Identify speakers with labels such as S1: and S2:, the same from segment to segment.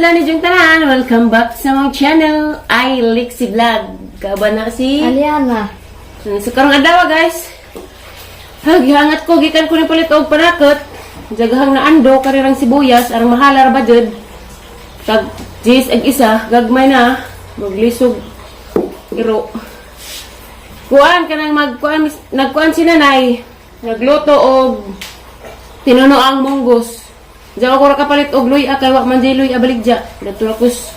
S1: Adlaw ni Jung tanan, welcome back sa mong channel, I Lexi Vlog. Kaban na si
S2: Aliana.
S1: Sa karong adlaw guys. Gihangat ko gikan ko ni palit og panakot. Jagahang na ando karirang sibuyas arang mahala ra budget. Tag jis ag isa gagmay na maglisog iro. Kuan kanang magkuan nagkuan si nanay. Nagluto og tinuno ang munggos. Diyan ako kapalit og luy kay wa man di luy abaligja. Dito akos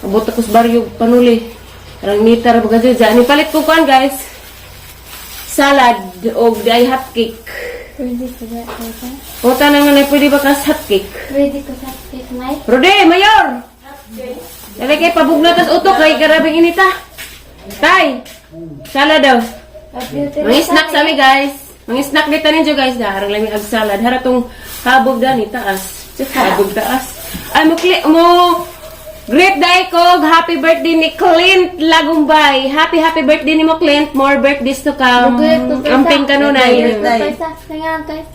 S1: abot akos baryo panuli. Arang mitar bagay diyan. Ni palit ko kuan guys. Salad og day hot cake.
S2: Ready ko sa kaya?
S1: O tanang na pwede ba kas hot cake?
S2: Ready ko sa cake, Mike?
S1: Rode, mayor. Dali kay pabugna tas utok kay garabing inita. Tay. Salad daw. Mga snack sa mi guys. Mga snack dito ninyo guys. Harang lang yung salad. Hara tong habog da ni taas. Habog taas. Ay mo great day ko. Happy birthday ni Clint Lagumbay. Happy birthday ni mo Clint. More birthdays to come. Amping kanunay.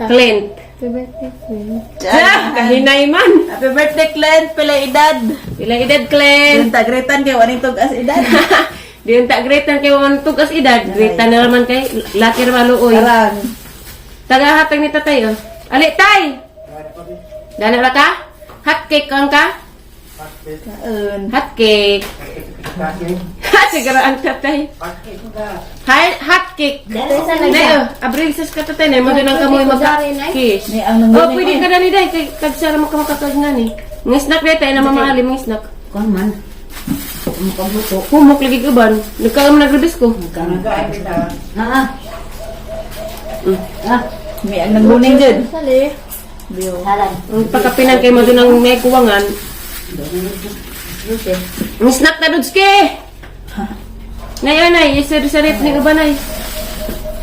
S1: Clint.
S2: Happy birthday, Clint.
S1: Kahinay man.
S3: Happy birthday, Clint. Pila edad.
S1: Pila edad Clint.
S3: Yung tagretan kay waning tugas edad.
S1: Di yung gretan kay walang tugas edad. Gretan na naman kay laki na maluoy.
S3: Karang.
S1: Tagahatag ni tatay oh. Ali tay. Dala ra ka? Hot cake kang ka?
S3: Kaon.
S1: Hot cake. Siguro ang tatay. Hi, hot cake. Nay oh, abril sa tatay na mo din ang kamoy mag-kiss.
S3: Ni ang
S1: Oh,
S3: nangguling.
S1: pwede ka na ni day kay kagsara mo ka makakag na ni. Ng snack day tayo na mamahali mga snack.
S4: Kon man. Mukha
S1: Humok lagi uban. Nagkaam nagribis ko.
S4: Ah. Ah.
S3: Ni ang nangguling jud.
S2: Sali.
S4: Halan.
S1: Ang pagkapinan kay mo din ang may kuwangan. Ang snack na dudski! Nay, isir-sirip ni ubanay.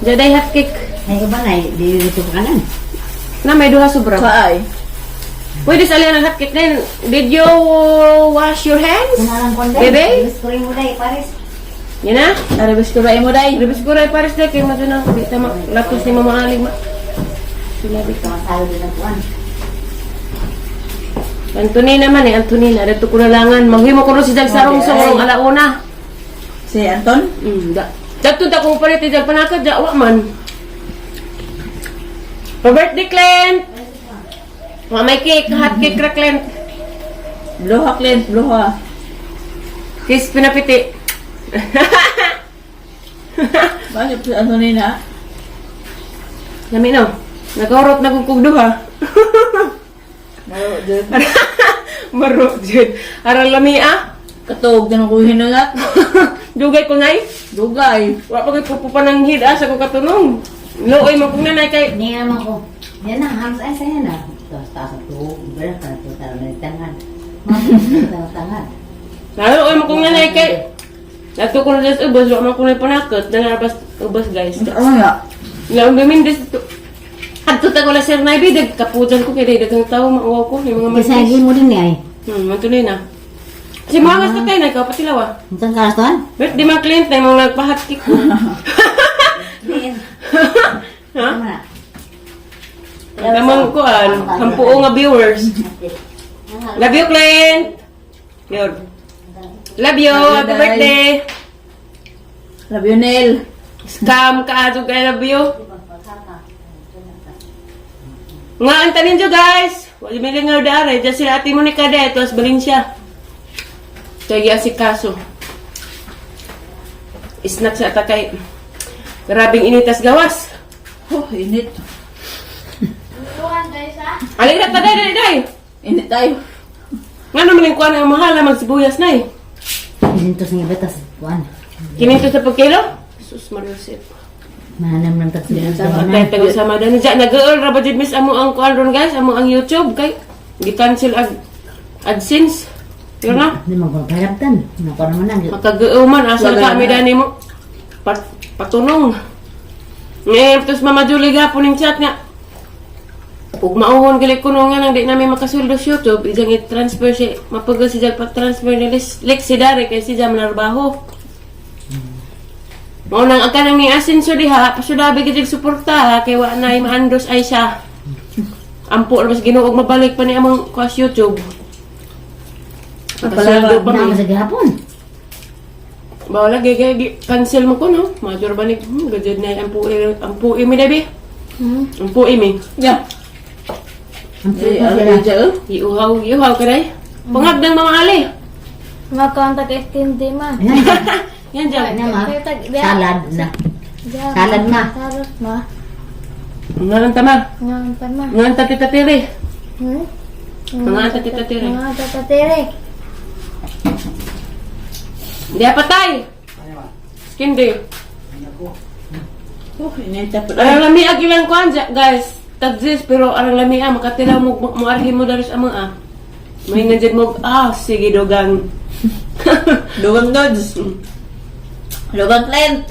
S1: Jaday hot cake.
S4: Ay ba na di dito pa kanan.
S1: Na may duha sobra.
S3: Kaay.
S1: Pwede sa aliyan ang hot cake na yun. Did you wash your hands?
S4: Kunalang kon
S1: Bebe?
S4: Story mo dai Paris.
S1: Yan na.
S3: Arabis ko ba mo day?
S1: Ribis ko rin pares na kay mo din ang di tama. Lapos ni mama aling ma. Sinabi ka.
S4: Masalo din ang kuan.
S1: Antoni naman Antoni na. Dito ko nalangan. Manghimo ko rin si Jag Sarong sa mga alauna.
S3: Si Anton.
S1: Dagto da kung palit Jag panakad. Wa man. Pa-birthday, Clint! May cake, hot cake ra, Clint.
S3: Bloha, Clint. Bloha.
S1: Kiss pinapiti.
S3: Bakit si Anton na?
S1: Nami no. Nagkaurot na kung duha.
S3: Maro jud.
S1: Maro jud. Aral lamia.
S3: Katog din ko hinangat.
S1: Dugay ko ngay.
S3: Dugay.
S1: Wa pa kay pupananghid sa ko katunong. Looy mo kung nanay kay.
S4: Ni naman ko. Yan na hams ay saya na. Taas to. Berat ka to tanan tangan. Tangan.
S1: Looy mo kung nanay kay. Dato ko na just ubos, wa man ko na panakot. Danarbas ubos guys.
S3: Ano nga?
S1: Laong gamin des to. Adto ta ko la sir na ibidag kaputan ko kay daghang tawo mauwaw ko yung mga
S4: Kisagi mo din ni ay.
S1: matuloy na. Si mga gusto kayo na ikaw patilawa.
S4: Untang karton?
S1: Bet di man client na yung mga nagpahatik ko.
S4: Din.
S1: Ha?
S4: Mana?
S1: Tamang kuan, hampuo nga viewers. Love you, Clint. Yun. Love you. Happy birthday.
S3: Love you, Nel.
S1: Scam ka adto kay love you. Nga antanin nyo guys. Wala may nga dare. Diyan sila ati mo ni Kada. Ito as Valencia. Kaya si Kaso. Snack sa atakay. Grabing initas gawas.
S3: Oh, init.
S1: Alin na taday, day.
S3: Init tayo.
S1: Nga naman yung kuhan ang mahal na magsibuyas na eh.
S4: Dintos nga betas kuan.
S1: Kininto sa pagkilo? Sus Mariusip.
S4: Manam nang tagsila sa
S1: Kaya tayo sa madani. Diyan, nag-earn ra ba dyan miss amo ang kuhan ron guys? Amo ang YouTube kay. Gi-cancel AdSense. Yun na.
S4: Di magpapahiraptan. Nako naman na.
S1: Makag-uman. Asal
S3: Wala
S1: ka
S3: na.
S1: dani mo. Patunong. Ngayon, tapos Mama Julie gapon yung chat nga. Kung mauhon gali ko nga nang di namin makasuldo sa YouTube, ijang i-transfer siya. Mapagod si Jag pag-transfer ni Lexi Dari kay si Jam narbaho. Mao nang ang kanang ni Asenso diha, pasudabi gid suporta ha, kay wa na maandos ay siya. Ampo ra mas Ginoo og mabalik pa ni among kwas YouTube. Pasweldo pa
S4: Nama
S1: mi.
S4: sa gihapon.
S1: Bawala cancel mo ko no. Major ba ni gajud na ang pui mi dabi. Ang pui mi.
S3: Ya.
S4: Ang
S3: Eh,
S4: pwede
S3: ano
S4: sila.
S3: yung dyan?
S1: Iuhaw ka day. Pangagdang mga ali.
S2: Makontak estindi ma.
S4: Ayan.
S1: Yan dyan.
S4: Ano ma?
S2: Salad
S4: Salad na. Salad na.
S2: Salad ma.
S1: Ngalan tama.
S2: Ngayon pa ma.
S1: Ngalan tati-tatiri. Mga
S2: Mga
S1: tati-tatiri.
S2: Mga tatatiri.
S1: Di apatay. Skin day.
S3: Oh, init na po.
S1: Arang lami ag ilang kuan guys. Tagzis pero arang lami makatira mo arhi mo daris amo Mahingan dyan mo, sige dogang.
S3: Dugang nods. Dugang Clint.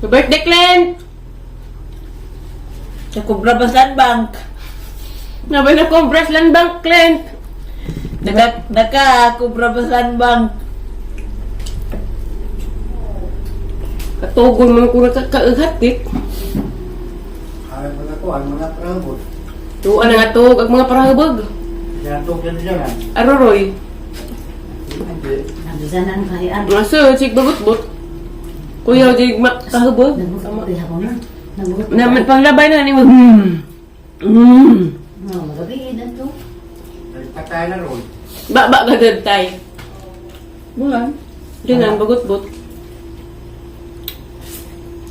S1: Birthday Clint!
S3: Sa Cobra Basan Bank.
S1: Nabay na kong Breslin Bank Clint!
S3: Naka Cobra Basan Bank.
S1: Katugon mo ko kaaghatik.
S5: Ay, mga ko, ang mga prabot.
S1: Tuan na nga to, ag mga parahabag.
S5: Sinatog yan dyan.
S1: Aroroy.
S5: Hindi.
S4: Nabisanan kahayaan.
S1: Mga sir, sig bagut-but. Kuya, jig makahabag.
S4: Nabugot gihapon na. Nabugot.
S1: Naman panglabay na ni mo.
S4: No, magabi idan to.
S5: Patay na ron.
S1: Ba gadad tay.
S3: Bulan.
S1: Dinan bagut-but.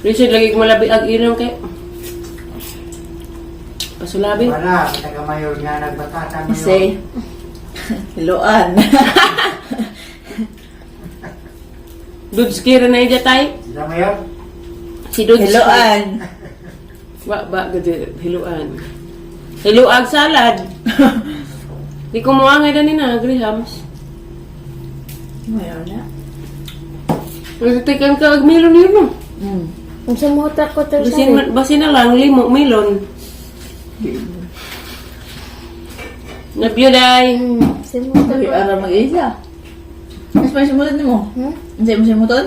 S1: Richard lagi malabi ag irong kay. Pasulabi.
S5: Wala, kita mayor nga nagbatata mo
S3: Kasi, Hiluan.
S1: Dudes kira na ija tay.
S5: Sila mayor?
S1: Si Dudes.
S3: Hiluan.
S1: Ba gadad hiluan. Hiluag salad. Di ko mo angay na ni na Grahams.
S3: Mayroon na.
S1: Nagtikan ka ag melon yun no.
S2: Kung sumutak ko to
S1: Basin na lang limo melon. Nabyuday.
S2: Sumutak
S3: Sabi,
S2: ko.
S3: ara mag-isa. Mas may simutan mo? Ang sa'yo mo simutan?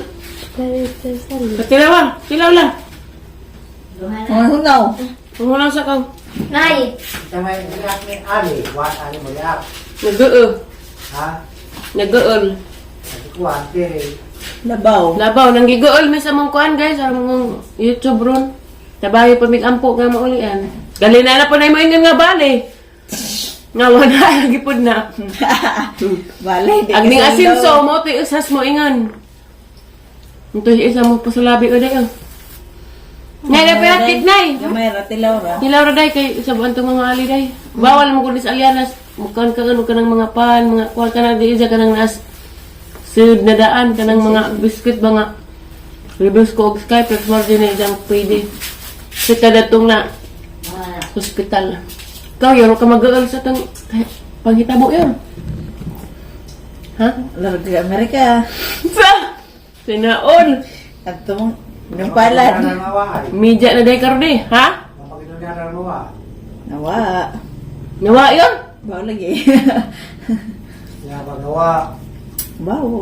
S2: Karito salad.
S1: Patilawa. Tilaw lang.
S3: Mga hunaw.
S1: Pangulang sa kaw.
S2: Nay!
S5: Kita may liak ni Ali. Wat Ali mo liak.
S1: Nag-uul.
S5: Ha?
S1: Nag-uul.
S5: Kasi ko, ante.
S3: Labaw.
S1: Labaw. Nang giguul may sa mong kuhan guys. Ang mong YouTube ron. Tabayo pa ampo nga maulian. Gali na po na mo ingan nga bali. Nga wala. Nagipod na.
S3: Balay. di
S1: Agning
S3: kasi
S1: asinso
S3: daw.
S1: mo. Ito isas mo ingan. Ito isa mo pa sa labi o dayo. Ngay na peratit nay.
S3: Gamay, rati Laura.
S1: Hilaw ra day kay sa buwan tong mga ali day. Bawal mo kunis alianas. Mukan ka ano kanang mga pan, mga kuan ka na di isa kanang nas sud na daan kanang mga biscuit ba nga. Ribos ko og Skype plus margin na dang pwede. Kita datong na hospital. Ikaw yun ka mag-aal sa tang panghitabo yun. Ha?
S3: Larga Amerika.
S1: Sa sinaon.
S3: At itong yung palad.
S5: Napakinunan mo ay.
S1: Media na day karne, ha?
S5: Napakinunan mo ay.
S3: Nawa.
S1: Nawa yun.
S3: Bawa lagi.
S5: Napagawa.
S3: Bawa.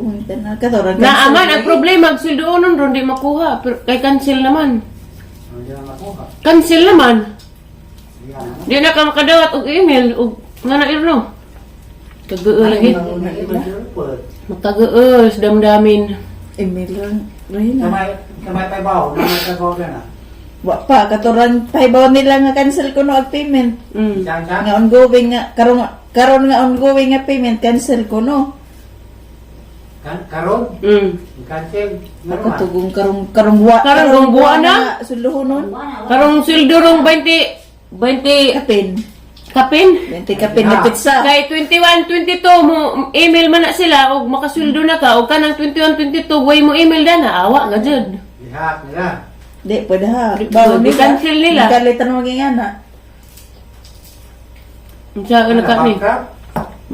S3: Katoran.
S1: Naaman ang problema agsildo nun ron di makuha pero kay cancel naman.
S5: Hindi na makuha.
S1: Cancel naman.
S5: Yan.
S1: Di na ka makadawat og email og nga na irno. Kagoo lagi. Makagoo sa damdamin.
S3: Emilan. Rahina.
S5: Kamay pa baw. Namagagawa ka na.
S3: Wa pa. Katoran. Paibaw nila nga cancel ko no ag payment.
S1: Mm.
S5: Saan
S3: Nga ongoing nga. Karon nga ongoing nga payment. Cancel ko no.
S5: Karon?
S1: Mm.
S5: Cancel.
S3: Ako tugong karong buwa.
S1: Karong buwan na?
S3: Suluhon nun.
S1: Karong sildo rong 20
S3: Kapin.
S1: kapin.
S3: 20 kapin na pizza.
S1: Kay 21, 22 mo email man na sila og makasuldo na ka og kanang 21, 22 way mo email na awa nga jud.
S5: Lihat nila.
S3: Di, pwede ha.
S1: Di cancel nila.
S3: Kalitan mo maging ana.
S1: Unsa ka ka ni?
S5: Bangkap?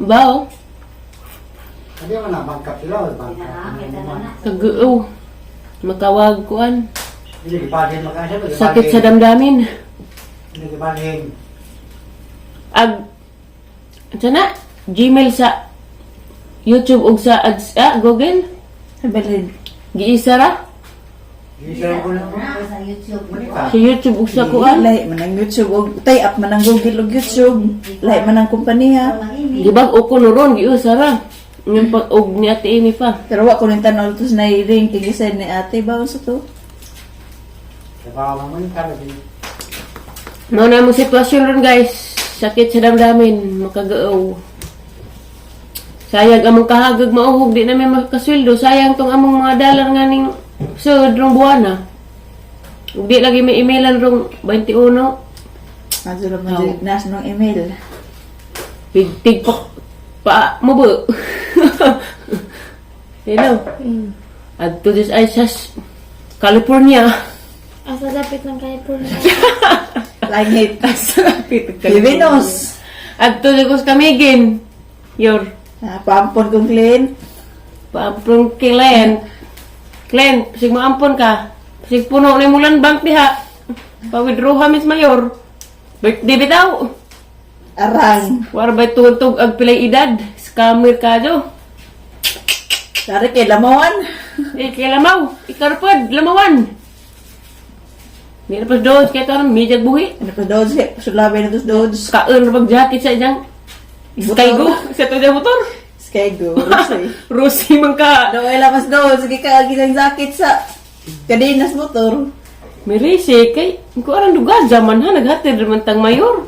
S1: Bao.
S5: Hindi mo na bangkap sila. Bangkap.
S1: Kagoo. Makawag kuan.
S5: Hindi ibalhin makasya.
S1: Sakit sa damdamin.
S5: Hindi ibalhin.
S1: Ag na Gmail sa YouTube ug sa ads, Google
S3: Sabalin.
S1: giisa ra
S5: Isa ko na.
S4: YouTube.
S5: Manika.
S1: Sa YouTube ug sa kuan.
S3: Lahi man ang YouTube og tie up man ang Google og YouTube. Lahi man ang kumpanya.
S1: Di ba o ko ron giusa ra. Yung pag og ni Ate Amy pa.
S3: Pero wa ko rin tanaw to na ring tigisan ni ate ba sa to.
S5: Diba ka manika na din.
S1: Mao na mo sitwasyon ron guys. Sakit sa damdamin, makagaaw. Sayang among kahagag mauhog, di namin makasweldo. Sayang tong among mga dalar nga ning sud rong buwana. Ug di lagi may emailan rong 21.
S3: Aso ra man dili nas nung email.
S1: Pigtig pa mo ba? You know? At to this ay sa California.
S2: Asa dapat ng California.
S3: Langit.
S1: Sapit
S3: Pilipinos.
S1: At to sa Kamigin. Yor.
S3: Paampon kong clean.
S1: Paampun Client, sig maampon ka. Sig puno ni mulan bank diha. Pa-withdraw hamis mayor. Birthday bitaw.
S3: Arang.
S1: War bay tugtog ag pilay edad. Scammer ka jo.
S3: Dari kay lamawan.
S1: Kay lamaw. Ikarpod, lamawan. Di na pas dodge kay karon mijag buhi.
S3: Ano pa dodge? Sulabi na tos dodge.
S1: Kaon ra bag jacket sa ijang Sky go sa to motor.
S3: Sky go. Rosy.
S1: Rusi man ka.
S3: Daway lamas dodge. Sige ka gisang sakit sa kadinas motor.
S1: Mirise kay ko arang duga zaman ha naghatid man tang mayor.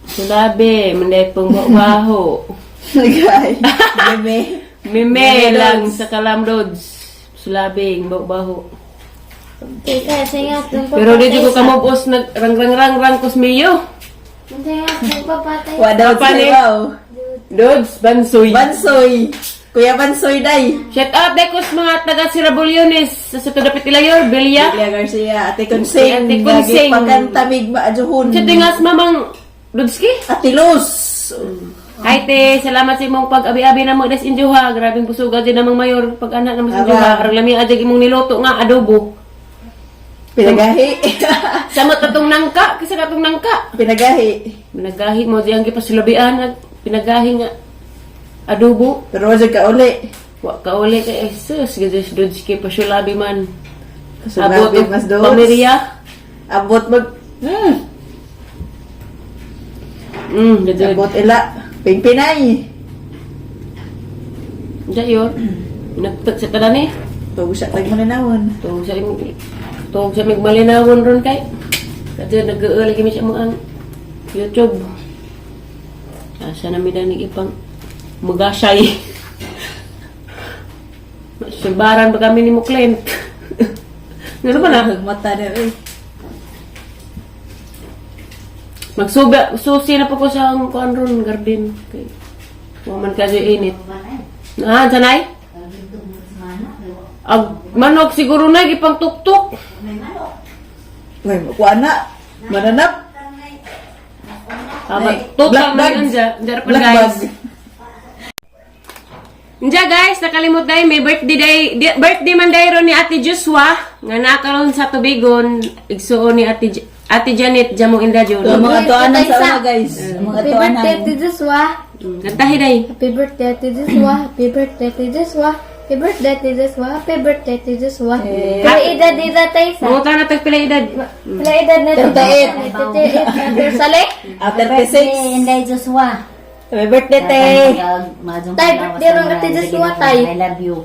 S1: Sulabi, manday pong baho.
S3: Nagay. Bebe.
S1: Mime lang sa kalamrods. Sulabing baho.
S2: Teka, sayang yung
S1: Pero dito ko kamubos nagrang-rang-rang kosmiyo.
S2: Sayang yung papatay.
S3: Wa daw
S1: Apa ni?
S3: siya.
S1: Dods, bansoy.
S3: Bansoy. Kuya Bansoy day.
S1: Shout out dekos mga taga Sirabulyones sa Soto Dapit Ilayor, Belia.
S3: Julia Garcia. Ate Consing.
S1: Ate Consing.
S3: Pagkantamig maajuhun.
S1: Sa tingas mamang Dodski.
S3: Ate Luz.
S1: Hi te, salamat sa imong pag-abi-abi na mo des injuha. Grabing busuga din namang mayor pag anak na mo sa injuha. Arang lami ajag imong niluto nga adobo.
S3: Pinagahi.
S1: Samot atong nangka, kisa katong nangka.
S3: Pinagahi.
S1: Pinagahi mo diyang gipasulabian at pinagahi nga adobo.
S3: Pero wajag ka uli.
S1: Wa ka uli kay Jesus, gados Dodski pasulabi man.
S3: Kasulabi
S1: og
S3: mas doon.
S1: pamilya.
S3: Abot mag...
S1: Gados.
S3: Abot ila. Pingpinay.
S1: Dayor. Nagtat sa tanan eh.
S3: Tugo siya tagmalinawon.
S1: Tog sa mig malinawon ron kay. Kasi nag-early kami sa mga YouTube. Asa na mi danig ipang magasay. Subaran ba kami ni mo client? Ngano ba na?
S3: Mata na rin.
S1: Susi na po ko sa ang kuan ron garden kay. Waman kasi init. Ah, sanay? Ag manok siguro na ipang tuktok.
S3: Uy, makuha na. Mananap. Ay,
S1: Tuktok
S3: black
S1: man
S3: bag.
S1: yun dyan. Dyan pa
S3: Black
S1: guys.
S3: bag.
S1: Diyan guys, nakalimot dahil may birthday man dahil ron ni Ate Joshua. Nga nakaroon sa tubigon. Igsuon ni Ate Janet, Jamong Indajo.
S3: Ang mga tuanan
S2: Tay,
S3: sa
S2: sa-
S3: una guys. Ang mga
S2: Happy birthday
S3: tuanan.
S2: to Joshua.
S1: Kantahi day.
S2: Happy birthday to Joshua. Happy birthday to Joshua. Happy birthday to Joshua. Happy birthday to Joshua. Pila edad nila tayo sa?
S1: Mga na tagpila edad.
S2: Pila edad na
S3: 38.
S2: 38. Sali?
S3: After
S4: Birthday,
S3: 36.
S4: Inday Joshua.
S3: Happy birthday, te.
S2: Tay, birthday ron ka, Joshua, tay.
S4: I love you.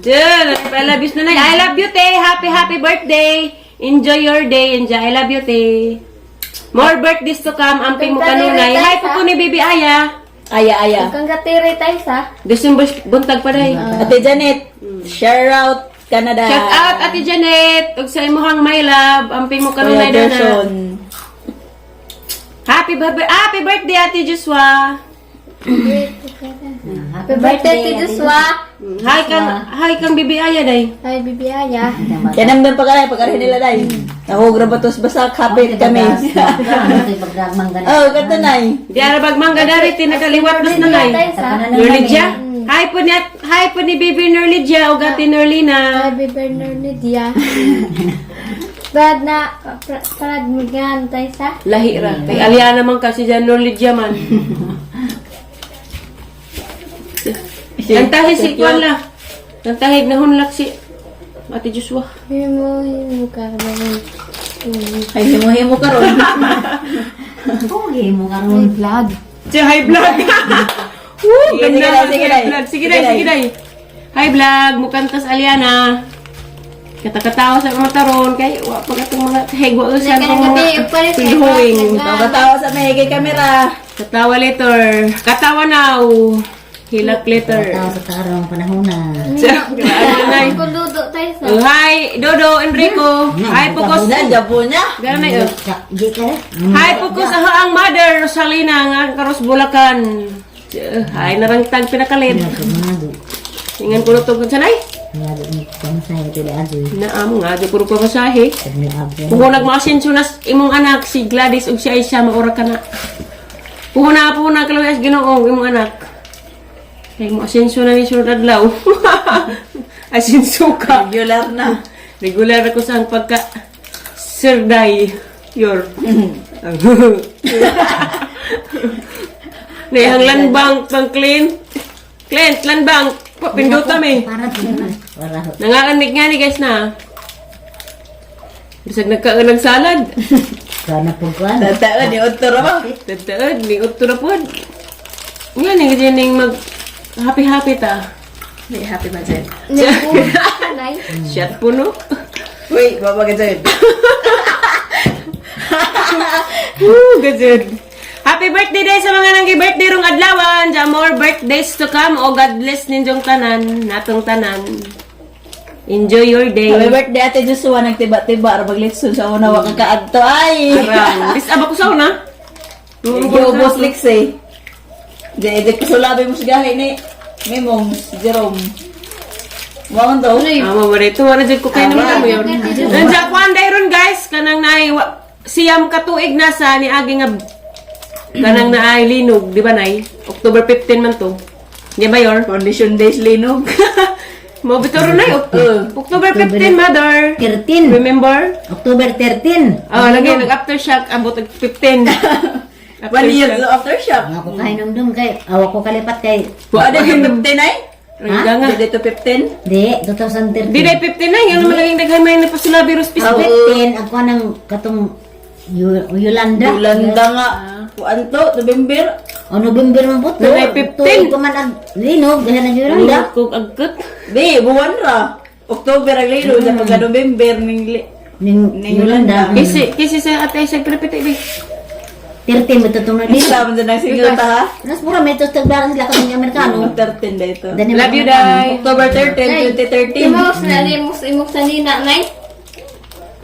S1: Diyan, I love you na. I love you, te. Happy birthday. Enjoy your day. Enjoy. I love you, te. More birthdays to come. Amping mo kanunay. Hi po ko ni Bibi Aya.
S3: Aya.
S2: Kang katiri tayo sa?
S1: December buntag pa day.
S3: Ate Janet. Shout out Canada.
S1: Shout out Ate Janet. Ug sa imuhang my love. Amping mo kanunay
S3: Kuya
S1: na.
S3: Gerson.
S1: Happy birthday Ate Joshua.
S2: Happy birthday to Joshua.
S1: Hi kang Bibi Aya day.
S2: Hi, Bibiyaya.
S3: Yan ang doon pagkarahin nila dahil. Nahugra ba tos basta kapit kami. Oh, kata nay.
S1: Di ara bagmangga dari tinagaliwat nas na nay.
S2: Tayo sa?
S1: Norlidia. Hi po ni Bibi Norlidia ug Ate Norlina.
S2: Hi, Bibi Lydia. Bad na, parad migan tayo sa?
S1: Lahi ra. Kay alya naman kasi dyan Norlidia man. Nantahi si Kuan la. Nantahi na hunlak si Ate Joshua.
S2: Himo karon.
S3: Ay, himo-himo ka ron.
S4: Pogi mo karon.
S2: Vlog.
S1: Si high blood. Woo,
S3: Sige,
S1: ganda
S3: sige,
S1: ng
S3: sige,
S1: high blood. Sige,
S3: sige,
S1: day, sige, day. Hi, vlog. Mukantas Aliana. Katakatawa sa mga taron. Kay, wa pag itong mga hegwa ko sa mga pinduhing.
S3: Pagkatawa sa mahigay kamera.
S1: Katawa later. Katawa now. Hilak later.
S4: Tao sa tarong panahon na.
S2: Kung dudo tayo sa.
S1: Oh, hi, Dodo, Enrico. Hi, Pukos.
S3: Na, jabo niya.
S1: Gano'n na yun.
S4: Di ka rin.
S1: Hi, Pukos. Ako ang mother, Rosalina, nga karos Bulacan. Hi, narangtag pinakalit. Ingan ko na ito kung sanay.
S4: Nagado ni pamasaya ito na adoy.
S1: Naam nga, di puro pamasahe.
S4: Sabi ako.
S1: Kung nagmakasinso na imong anak, si Gladys ug si Aisha, maura ka na. Puhuna kalaway as ginoong imong anak. Kaya mo asinso na ni Sir Adlaw. Asinso ka.
S3: Regular na.
S1: Regular ako sa pagka Sir Day. Yor. Nehang lanbang pang clean. Clint, lanbang. Pinduta mi.
S4: Para din na. Wala ho.
S1: Nanganganig nga ni guys na. Bisag nagkaon ng salad.
S4: Kana po ko.
S3: Tataan ni Otto ba?
S1: Tataod, ni utto na po. Nga ni ganyan ning mag happy ta. May happy ba dyan?
S2: Kanay.
S1: Shot po no.
S3: Uy, baba ka dyan.
S1: Woo, gazed. Happy birthday day sa mga nanggi birthday rong adlawan. Ja more birthdays to come. O God bless ninyong tanan, natong tanan. Enjoy your day.
S3: Happy birthday Ate Joshua, nagtiba-tiba ara maglitson sa una wa ka kaadto ay.
S1: Arang. Bis aba ko sa una.
S3: Giubos likse. Di kasulabi mo sigahe ni Mimong Jerome. Mo to.
S1: Amo mo rito wala jud ko kay naman mo yun. Nandiyan ko anday ron guys kanang naay siyam ka tuig na sa ni agi nga kanang naay linog, di ba nay? October 15 man to. Di ba yor?
S3: Condition days linog.
S1: Mo bitoro nay October 15 mother.
S4: 13.
S1: Remember?
S4: October 13.
S1: Oh, lagi nag aftershock abot og 15.
S3: 1 year aftershock.
S4: Nga ko kahinumdum kay awa ko kalipat kay.
S3: Wa ada yung 15 ay?
S1: Nga nga.
S3: Dito 15.
S4: Di 2013.
S1: Di day 15 na yan naman laging daghan may napasulabi ros
S4: Sa
S1: piso.
S4: 15 ako nang katong Yolanda.
S3: Yolanda nga. Kuan to, November.
S4: O November man po to.
S1: Nanay 15.
S4: Tuig ko man ang linog. Dahil na Yolanda.
S1: Kung agkat.
S3: Di, buwan ra. October ang linog. Sa pagka November ning
S4: Ning Yolanda.
S1: Kasi sa ate sa prepete di.
S4: 13 mo tutong na dito.
S3: Isama dyan ang single ta ha?
S4: Nas mura may tos tagdaran sila katong Amerikano.
S3: 13 dito.
S1: Love you, Day.
S3: October 13, 2013.
S2: Imos na imos sa nina nay.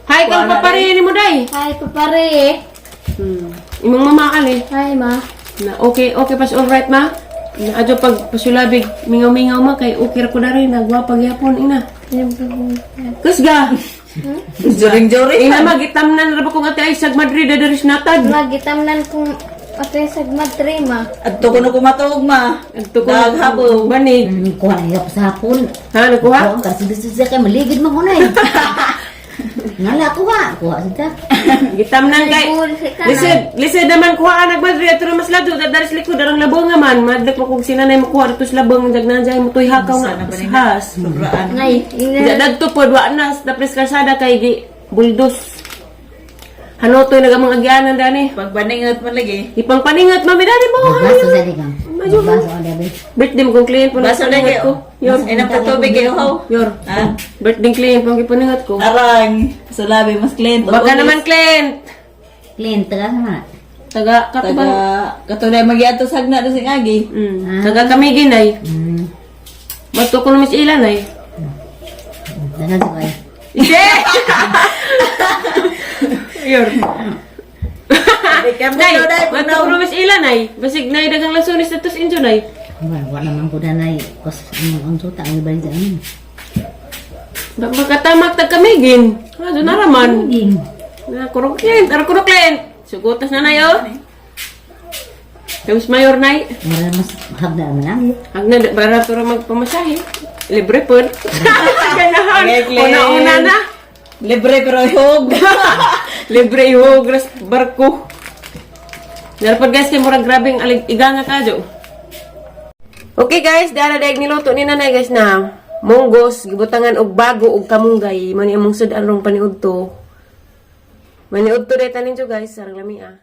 S1: Hi, kang paparihin mo, Day.
S2: Hi papare.
S1: Imong mama ka ni.
S2: Hi ma.
S1: Na okay pas alright ma. Na adyo pag pasulabig mingaw-mingaw ma kay okay ra ko na rin nagwapag yapon ina. Kusga.
S3: Joring-joring.
S1: Ina magitamnan ra ba kung ate ay sag Madrid diri natad.
S2: Magitamnan kung ate sa madre ma.
S3: Adto ko na kumatog ma.
S1: Adto ko
S3: Daghabo.
S1: bani.
S4: Kuha na yung sa hapon.
S1: Ha nakuha?
S4: Kuha kasi gusto siya kay maligid mo hunay. Ngala kuha. Kuha siya.
S1: Gitamnan kay. Lisod naman kuha nag Madrid ato mas lado dadaris likod darang labong nga man madlek mo kung sinanay mo kuha dito sa labong dagnan jay mo tuy hakaw nga sa has.
S3: Sobraan.
S2: Nay, ina.
S1: Dadto pod wa na sa preskalsada kay gi buldos. Hanotoy nagamang agyanan dani.
S3: Pagbaningat man lagi.
S1: Ipangpaningat mami dani mo.
S4: Baso sa di kang. Baso ang dabi.
S1: Birthday mo kong client po
S3: Baso lagi.
S1: ko. Yor.
S3: Ay napatubig kayo how?
S1: Yor.
S3: Ha?
S1: Birthday client pang ipaningat ko.
S3: Arang. Sulabi mas klient.
S1: Baka naman client.
S4: Clean taga sama.
S1: Taga
S3: Taga
S1: katubang.
S3: katulay magiato sagna do sing agi.
S1: Taga kami ginay.
S4: Hmm.
S1: Bato ko na mis ilan ay.
S4: Taga sa kay.
S1: Ike! Yor. Nay, bato ko na mis ilan ay. Basig nay dagang lansunis na tos injo nay.
S4: Wa naman po na nay kos ang suta ang ibalik sa amin.
S1: Makatamak tag kami gin. Ano naraman.
S4: Ging.
S1: Na kurang client, kurang client. Sugutas na na yo. Tapos mayor nay.
S4: Mara mas habda man lang.
S1: Agna barato ra magpamasahe. Libre po. Ganahan.
S3: Okay, client.
S1: Una-una na.
S3: Libre pero hog.
S1: Libre ihog ras barko. Dapat guys kay murag grabing iganga kadyo. Okay guys, dara daig niluto ni nanay guys na. Monggos, gibutangan og bago og kamunggay. Mani among sudan rong paniudto. Maniudto dayta ninyo guys, sarang lami ah.